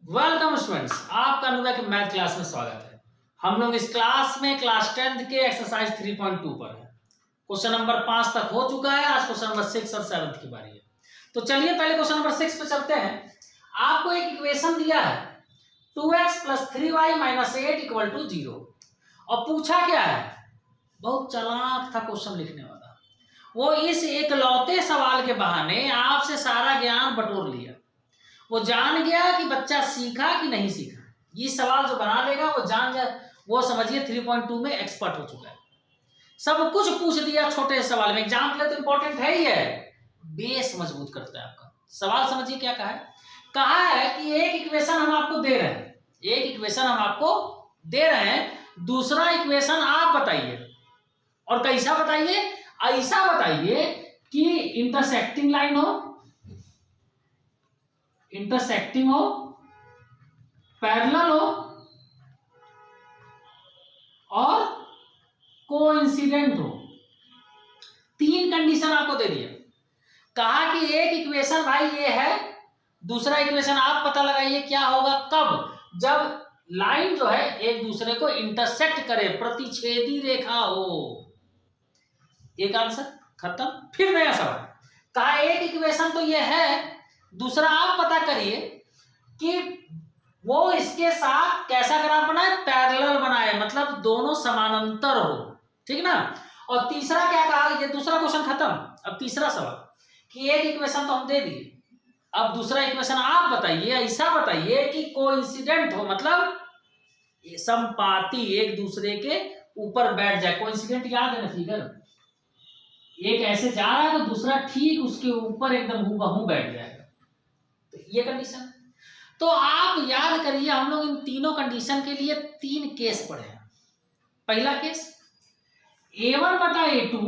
Welcome students, आपका अनुदा के math class में स्वागत है। हम लोग इस क्लास में क्लास 10th के एक्सरसाइज 3.2 पर है। क्वेश्चन नंबर 5 तक हो चुका है। आज क्वेश्चन नंबर 6 और 7 की बारी है। तो चलिए पहले क्वेश्चन नंबर 6 पे चलते हैं। आपको एक इक्वेशन दिया है 2x + 3y - 8 = 0 और पूछा क्या है, बहुत चालाक था क्वेश्चन लिखने वाला। वो इस एकलौते सवाल के बहाने आपसे सारा ज्ञान बटोर लिया। वो जान गया कि बच्चा सीखा कि नहीं सीखा। ये सवाल जो बना लेगा वो जान जा, वो समझिए 3.2 में एक्सपर्ट हो चुका है। सब कुछ पूछ दिया छोटे सवाल में। एग्जाम के लिए तो इंपॉर्टेंट है ही है, बेस मजबूत करता है आपका। सवाल समझिए क्या कहा है कि एक इक्वेशन हम आपको दे रहे हैं, दूसरा इक्वेशन आप बताइए। और कैसा बताइए? ऐसा बताइए कि इंटरसेक्टिंग लाइन हो, पैरेलल हो और कोइंसिडेंट हो। तीन कंडीशन आपको दे दिया। कहा कि एक इक्वेशन भाई ये है, दूसरा इक्वेशन आप पता लगाइए क्या होगा, कब, जब लाइन जो है एक दूसरे को इंटरसेक्ट करे, प्रतिच्छेदी रेखा हो। एक आंसर खत्म। फिर नया सवाल। कहा एक इक्वेशन तो ये है, दूसरा आप पता करिए कि वो इसके साथ कैसा ग्राफ बनाए, पैरेलल बनाए, मतलब दोनों समानांतर हो। ठीक ना। और तीसरा क्या कहा, ये दूसरा क्वेश्चन खत्म। अब तीसरा सवाल कि एक इक्वेशन तो हम दे दिए, अब दूसरा इक्वेशन आप बताइए। ऐसा बताइए कि कोइंसिडेंट हो, मतलब समपाती, एक दूसरे के ऊपर बैठ जाए। कोइंसिडेंट याद है ना फिगर, एक ऐसे जा रहा है तो दूसरा ठीक उसके ऊपर एकदम हूबहू बैठ जाएगा। तो ये कंडीशन। तो आप याद करिए, हम लोग इन तीनों कंडीशन के लिए तीन केस पढ़े हैं। पहला case a1/a2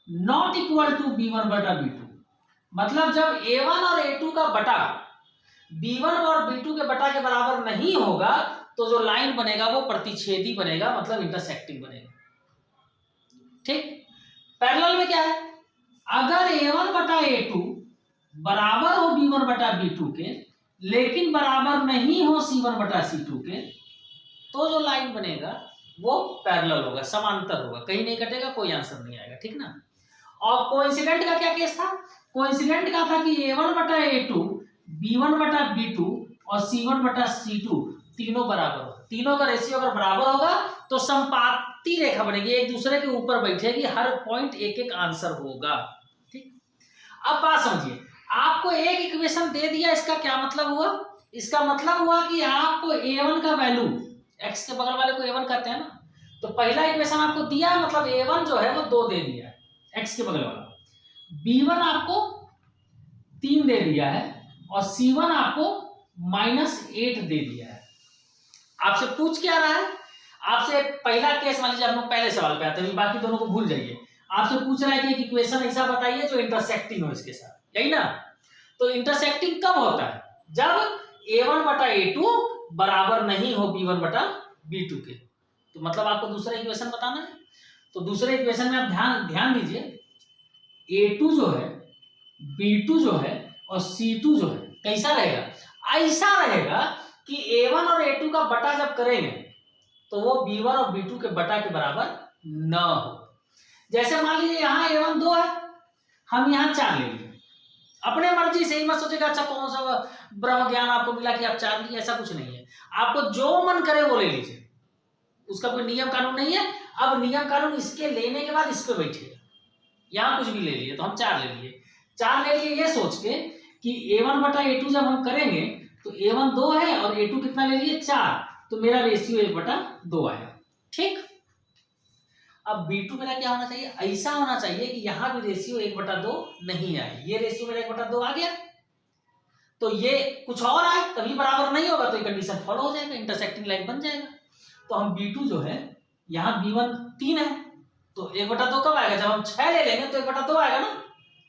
not equal to b1/b2, मतलब जब a1 और a2 का बटा b1 और b2 के बटा के बराबर नहीं होगा तो जो लाइन बनेगा वो प्रतिच्छेदी बनेगा, मतलब इंटरसेक्टिंग बनेगा। ठीक। पैरेलल में क्या है, अगर a1/a2 बराबर हो b1/b2 के लेकिन बराबर नहीं हो c1/c2 के, तो जो लाइन बनेगा वो पैरेलल होगा, समांतर होगा, कहीं नहीं कटेगा, कोई आंसर नहीं आएगा। ठीक ना। और कोइंसिडेंट का क्या केस था? कोइंसिडेंट का था कि a1/a2 b1/b2 और c1/c2 तीनों बराबर हो। तीनों का रेशियो अगर बराबर होगा तो समपाती रेखा बनेगी, एक दूसरे के ऊपर बैठेगी, हर पॉइंट एक एक आंसर होगा। ठीक। अब बात समझिए, आपको एक इक्वेशन दे दिया, इसका क्या मतलब हुआ? इसका मतलब हुआ कि आपको a1 का वैल्यू, x के बगल वाले को a1 कहते हैं ना, तो पहला इक्वेशन आपको दिया, मतलब a1 जो है वो 2 दे दिया है, x के बगल वाला, b1 आपको 3 दे दिया है और c1 आपको -8 दे दिया है। आपसे पूछ क्या रहा है? आपसे पहला केस मान लीजिए, हम लोग पहले सवाल पे आते हैं, बाकी दोनों को भूल जाइए। आपसे पूछ रहा है कि एक इक्वेशन ऐसा बताइए जो इंटरसेक्टिंग हो इसके साथ, यही ना। तो इंटरसेक्टिंग कब होता है? जब a1/a2 बराबर नहीं हो b1/b2 के। तो मतलब आपको दूसरा इक्वेशन बताना है। तो दूसरे इक्वेशन में आप ध्यान दीजिए, a2 जो है, b2 जो है और c2 जो है कैसा रहेगा? ऐसा रहेगा कि a1 और a2 का बटा जब करेंगे तो वो b1 और b2 के बटा के बराबर न हो। जैसे मान लीजिए यहाँ a1 2 है, हम यहाँ 4 ले लिए, अपने मर्जी से ही मत सोचेगा अच्छा कौन सा ब्रह्म ज्ञान आपको मिला कि आप 4 लिए, ऐसा कुछ नहीं है। आपको जो मन करे वो ले लीजिए, उसका कोई नियम कानून नहीं है। अब नियम कानून इसके लेने के बाद इस पे बैठिए, यहाँ कुछ भी ले लिए, तो हम 4 ले लिए। 4 ले लिए ये सोच के कि a1/a2 जब हम करेंगे तो a1 2 है और a2 कितना ले लिए 4, तो मेरा रेशियो 1/2 आया। ठीक। अब b2 मेरा क्या होना चाहिए? ऐसा होना चाहिए कि यहां भी रेशियो 1/2 नहीं आए, ये रेशियो मेरा 1/2 आ गया, तो ये कुछ और आए तभी बराबर नहीं होगा, तो ये कंडीशन फॉलो हो जाएगा, इंटरसेक्टिंग लाइन बन जाएगा। तो हम b2 जो है, यहाँ b1 3 है, तो 1/2 कब आएगा? जब हम 6 ले लेंगे तो 1/2 आएगा ना।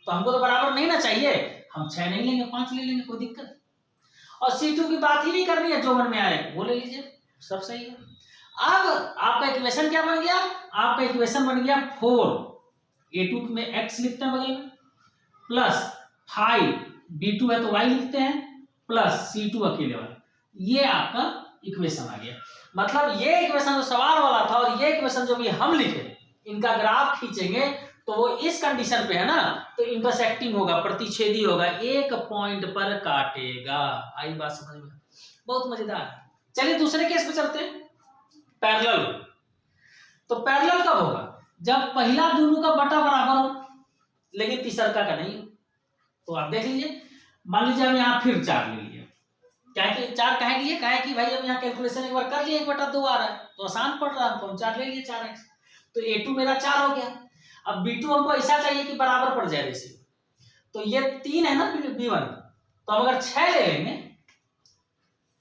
तो हमको तो बराबर नहीं ना चाहिए, हम 6 नहीं लेंगे, 5 ले लेंगे, कोई दिक्कत। और c2 की बात ही नहीं करनी है, जो मन में आए वो ले लीजिए, सब सही है। अब आपका इक्वेशन क्या बन गया? आपका इक्वेशन बन गया 4, a2 में x लिखते हैं बगल में, प्लस 5 b2 है तो y लिखते हैं, प्लस C2 अकेले वाला, ये आपका इक्वेशन आ गया। मतलब ये इक्वेशन जो सवाल वाला था और ये इक्वेशन जो भी हम लिखे, इनका ग्राफ खींचेंगे तो वो इस कंडीशन पे है ना, तो इंटरसेक्टिंग होगा, प्रतिच्छेदी होगा, एक पॉइंट पर काटेगा। आई बात समझ में? बहुत मजेदार। चलिए दूसरे केस पे चलते हैं, पैरेलल। तो पैरेलल कब होगा? जब पहला दोनों का बटा बराबर हो लेकिन तीसरका का नहीं हो। तो आप देख लीजिए, मान लीजिए हम यहाँ फिर 4 ले लिए, क्या कि 4 कहे लिए, कहे कि भाई हम यहाँ कैलकुलेशन एक बार कर लिए, 1/2 आ रहा है तो आसान पड़ रहा है, तो हम 4 ले लिए, 4x, तो A2 मेरा 4 हो गया। अब B2 हमको ऐसा चाहिए कि बराबर पड़ जाए रेशियो, तो ये 3 है ना B1, तो हम अगर 6 ले लेंगे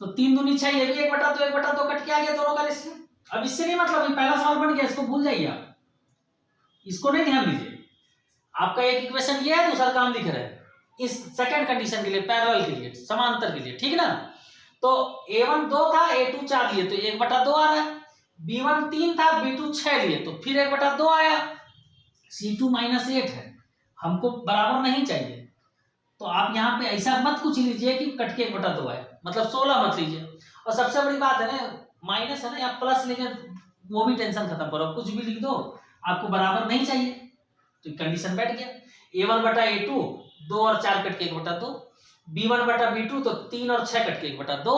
तो 3 दूनी 6, ये भी 1/2 1/2 कट के आ गया दोनों का रेशियो। अब इससे नहीं मतलब, ये पहला सवाल बन गया, इसको भूल जाइए आप, इसको नहीं ध्यान दीजिए। आपका एक इक्वेशन ये है, दूसरा काम लिख रहे हैं इस सेकंड कंडीशन के लिए, पैरेलल के लिए, समांतर के लिए, ठीक ना। तो A1 2 था, A2 4 लिए तो 1/2 आ रहा है, B1 3 था, B2 6 लिए तो फिर 1/2 आया, C2 -8 है, हमको बराबर नहीं चाहिए, तो आप यहाँ पे ऐसा मत कुछ लीजिए कि कट के 1/2 आए, मतलब 16 मत लीजिए। और सबसे बड़ी बात है ना, माइनस है ना, आप प्लस लीजिए, वो भी टेंशन खत्म करो, कुछ भी लिख दो, आपको बराबर नहीं चाहिए, तो कंडीशन बैठ गया। A1/A2 2 और 4 कट के 1/2, B1/B2 तो 3 और 6 कट के 1/2,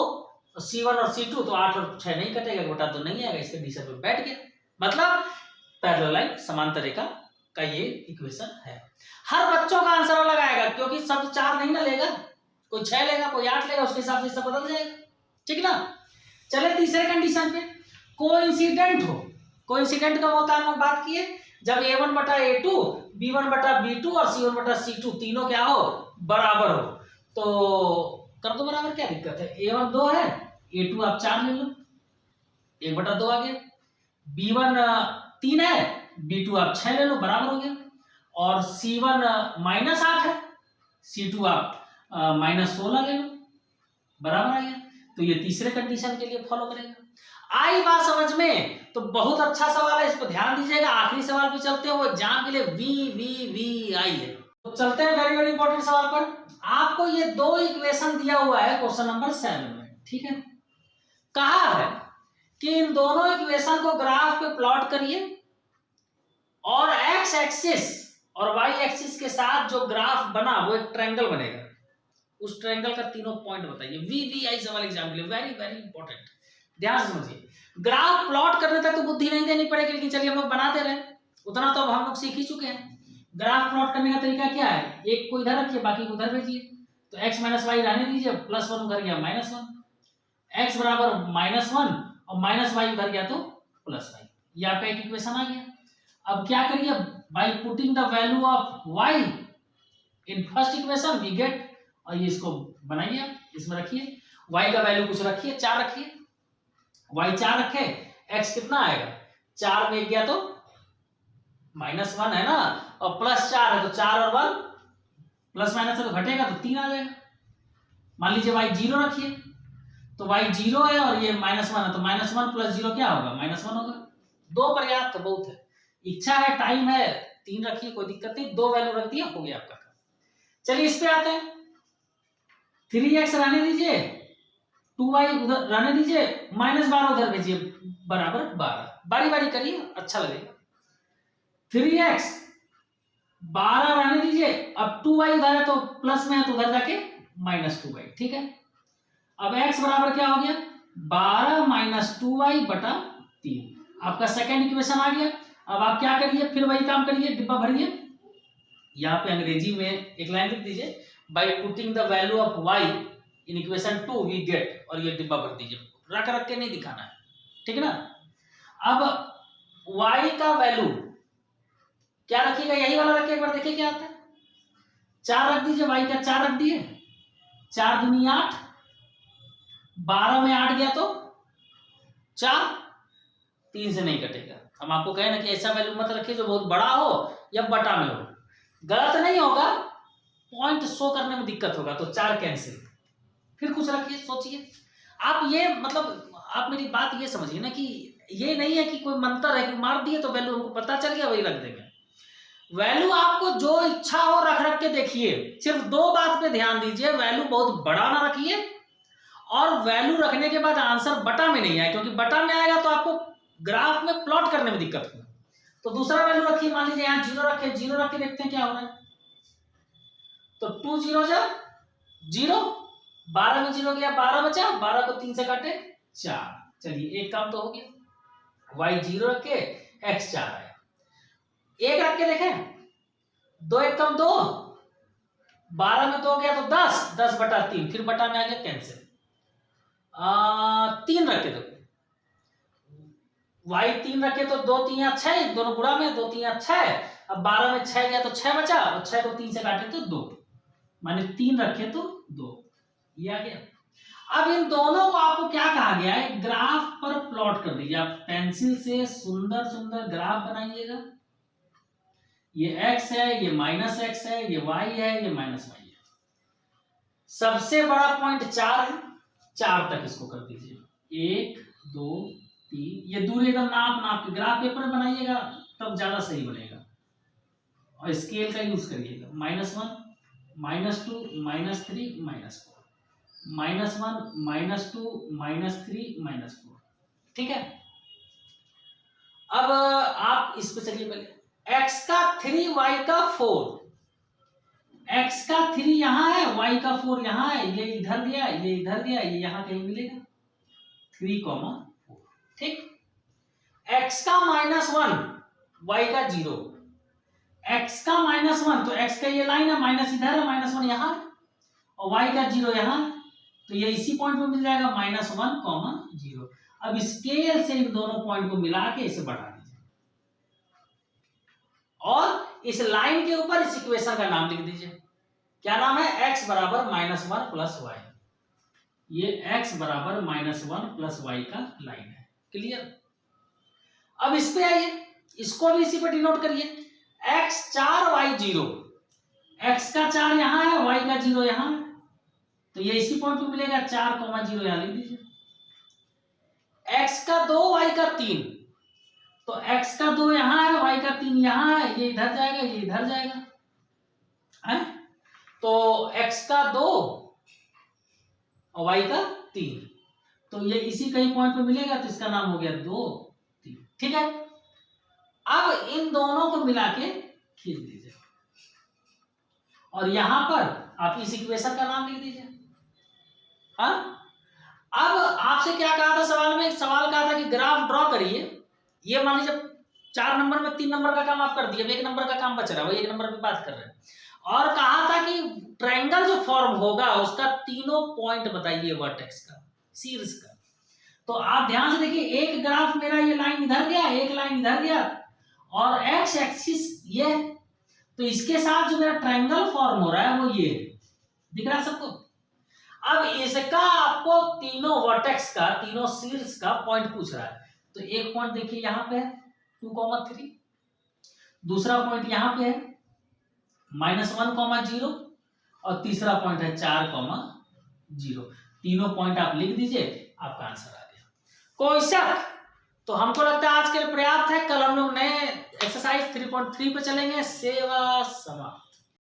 और C1 और C2 तो 8 और 6 नहीं कटेगा, 1/2 नहीं आएगा, इस कंडीशन पे बैठ गया। मतलब पैरेलल लाइन, समांतर रेखा का ये इक्वेशन है। हर बच्चों का आंसर अलग आएगा, क्योंकि सब 4 नहीं ना लेगा, कोई 6 लेगा, कोई 8 लेगा, उसके हिसाब से सब बदल जाएगा, ठीक ना। चले तीसरे कंडीशन पे, कोइंसिडेंट हो। कोइंसिडेंट कब होता है, हम बात किए, जब A1/A2, B1/B2 और C1/C2 तीनों क्या हो, बराबर हो। तो कर दो बराबर, क्या दिक्कत है, A1 2 है, A2 आप 4 ले लो, 1/2 आ गया, B1 3 है, B2 आप 6 ले लो, बराबर हो गया, और C1 -8 है, C2 आप -16 ले लो, बराबर आ गया। तो ये तीसरे कंडीशन के लिए फॉलो करेगा। आई बात समझ में? तो बहुत अच्छा सवाल है, इस पर ध्यान दीजिएगा। आखिरी सवाल पे चलते हैं, वो एग्जाम के लिए VVVI है। तो चलते हैं वेरी वेरी इंपॉर्टेंट सवाल पर। आपको ये 2 इक्वेशन दिया हुआ है क्वेश्चन नंबर 7 में, ठीक है। कहा है कि इन दोनों इक्वेशन को ग्राफ पे प्लॉट करिए और एक्स एक्सिस और वाई एक्सिस के साथ जो ग्राफ बना वो एक ट्रायंगल बनेगा, उस ट्रायंगल का तीनों पॉइंट बताइए। VVI सवाल एग्जाम के लिए वेरी वेरी इंपॉर्टेंट, ध्यान से समझिए। ग्राफ प्लॉट करने तक तो बुद्धि नहीं देनी पड़ेगी, लेकिन चलिए हम लोग बना दे रहे हैं, उतना तो अब हम लोग सीख ही चुके हैं। ग्राफ प्लॉट करने का तरीका क्या है, एक को इधर रखिए, बाकी को उधर भेजिए, तो x - y रहने दीजिए, +1 उधर गया -1, x बराबर -1 और -y उधर गया तो +y, ये आपका एक इक्वेशन आ गया। अब क्या करिए, by putting the value of y in first equation we get, और ये इसको बनाइए आप, इसमें रखिए, y का वैल्यू कुछ रखिए, 4 रखिए, y 4 रखे, x कितना आएगा, 4 में गया तो -1 है ना, और +4 है तो 4 और 1 प्लस माइनस है तो घटेगा तो 3 आ जाएगा। मान लीजिए y 0 रखिए, तो y 0 है और ये -1 है, तो -1 + 0 क्या होगा, -1 होगा। 2 पर्याप्त बहुत है, इच्छा है, टाइम है, 3 रखिए, कोई दिक्कत नहीं, 2 वैल्यू रख दिया, हो गया आपका। चलिए इस पे आते हैं, 3x रहने दीजिए, 2y उधर रहने दीजिए, -12 उधर भेजिए, बराबर 12, बारी बारी करिए, अच्छा लगेगा। 3x 12 रहने दीजिए, अब 2y उधर है तो प्लस में है तो उधर जाके -2y, ठीक है। अब x बराबर क्या हो गया, 12 - 2y/3, आपका सेकंड इक्वेशन आ गया। अब आप क्या करिए, फिर वही काम करिए, डिब्बा भरिए, यहाँ पे अंग्रेजी में एक लाइन लिख दीजिए, by putting the value of y in equation 2 we get, और ये डिब्बा भर दीजिए, रख के नहीं दिखाना है, ठीक है ना। अब y का वैल्यू क्या रखिएगा, यही वाला रखिए, एक बार देखिए क्या आता है, 4 रख दीजिए, y का 4 रख दिए, 4 दूनी 8, 12 में 8 गया तो 4, 3 से नहीं कटेगा। हम आपको कहें ना कि ऐसा वैल्यू मत रखिए जो बहुत बड़ा हो या बटा में हो, गलत नहीं होगा, पॉइंट शो करने में दिक्कत होगा, तो 4 कैंसिल, फिर कुछ रखिए, सोचिए आप। ये मतलब आप मेरी बात ये समझिए ना कि ये नहीं है कि कोई मंत्र है कि मार दिए तो वैल्यू हमको पता चल गया वही रख देंगे। वैल्यू आपको जो इच्छा हो रख रख के देखिए, सिर्फ दो बात पे ध्यान दीजिए, वैल्यू बहुत बड़ा ना रखिए और वैल्यू रखने के बाद आंसर बटा में नहीं आए, क्योंकि बटा में आएगा तो आपको ग्राफ में प्लॉट करने में दिक्कत होगी। तो दूसरा वैल्यू रखिए, मान लीजिए यहाँ 0 रखे, 0 रख के देखते हैं क्या हो रहा है। तो 2 0 जा 0, 12 में 0 गया, 12 बचा, 12 को 3 से काटे 4। चलिए एक काम तो हो गया, y 0 रखे x 4 आया। एक रख के देखें, 2 1 कम 2, 12 में 2 गया तो 10, 10 बटा 3, फिर बटा में आ गया कैंसिल। 3 रखे देखो, y 3 रखे तो 2 3 6, दोनों गुणा में 2 3 6, अब 12 में 6 गया तो 6 बचा, और 6 को 3 से काटे तो 2, माने 3 रखे तो 2, ये आ गया। अब इन दोनों को आपको क्या कहा गया है, ग्राफ पर प्लॉट कर दीजिए। आप पेंसिल से सुंदर सुंदर ग्राफ बनाइएगा। ये x है, ये -x है, ये y है, ये -y है। सबसे बड़ा पॉइंट 4 है, 4 तक इसको कर दीजिए। 1 2 3, ये दूरी एकदम नाप नाप के ग्राफ पेपर में बनाइएगा, तब ज्यादा सही बनेगा। और स्केल का यूज करिएगा। -1 -2 -3 -4, -1 -2 -3 -4, ठीक है। अब आप इस पे चलिए, पहले x का 3 y का 4, x का 3 यहां है, y का 4 यहां है, ये इधर गया, ये इधर गया, ये यहां कहीं मिलेगा 3, 4, ठीक। x का -1, y का 0, x का -1 तो x का ये लाइन है, माइनस इधर है, -1 यहां है, और y का 0 यहां है, तो ये इसी पॉइंट पे मिल जाएगा -1, 0। अब स्केल से इन दोनों पॉइंट को मिला के इसे बढ़ा दीजिए और इस लाइन के ऊपर इस इक्वेशन का नाम लिख दीजिए। क्या नाम है, x बराबर -1 प्लस y। ये x बराबर -1 प्लस y का लाइन है, क्लियर। अब इस पे आइए, इसको भी इसी पे डिनोट करिए। x 4 y 0, x का 4 यहां है, y का 0 यहां है, तो ये इसी पॉइंट पे मिलेगा 4, 0 यहां लिख दीजिए। x का 2 y का 3, तो x का 2 यहां है, y का 3 यहां है, ये इधर जाएगा, ये इधर जाएगा है, तो x का 2 और y का 3, तो ये इसी कहीं पॉइंट पे मिलेगा, तो इसका नाम हो गया 2 3, ठीक है। अब इन दोनों को मिला के खींच दीजिए और यहां पर आप इस इक्वेशन का नाम लिख दीजिए। हाँ, अब आपसे क्या कहा था सवाल में, एक सवाल कहा था कि ग्राफ ड्रॉ करिए। ये मान लीजिए 4 नंबर में 3 नंबर का काम आप कर दिए, 1 नंबर का काम बच रहा है, वही 1 नंबर पे बात कर रहे हैं। और कहा था कि ट्रायंगल जो फॉर्म होगा उसका तीनों पॉइंट बताइए वर्टेक्स का, शीर्ष का। तो आप ध्यान से देखिए, एक ग्राफ मेरा ये लाइन इधर गया, एक लाइन इधर गया, और एक्स एक्सिस ये, तो इसके साथ जो मेरा ट्रायंगल फॉर्म हो रहा है वो ये दिख रहा है सबको। अब इसका आपको तीनों वर्टेक्स का, तीनों शीर्ष का पॉइंट पूछ रहा है। तो एक पॉइंट देखिए यहाँ पे है 2, 3, दूसरा पॉइंट यहाँ पे है -1, 0, और तीसरा पॉइंट है 4, 0। तीनों पॉइंट आप लिख दीजिए, आपका आंसर आ गया। कोई शक? तो हमको लगता है आज के लिए पर्याप्त है। कल हम लोग नए एक्सरसाइज 3.3 पे चलेंगे। सेवा समाप्त।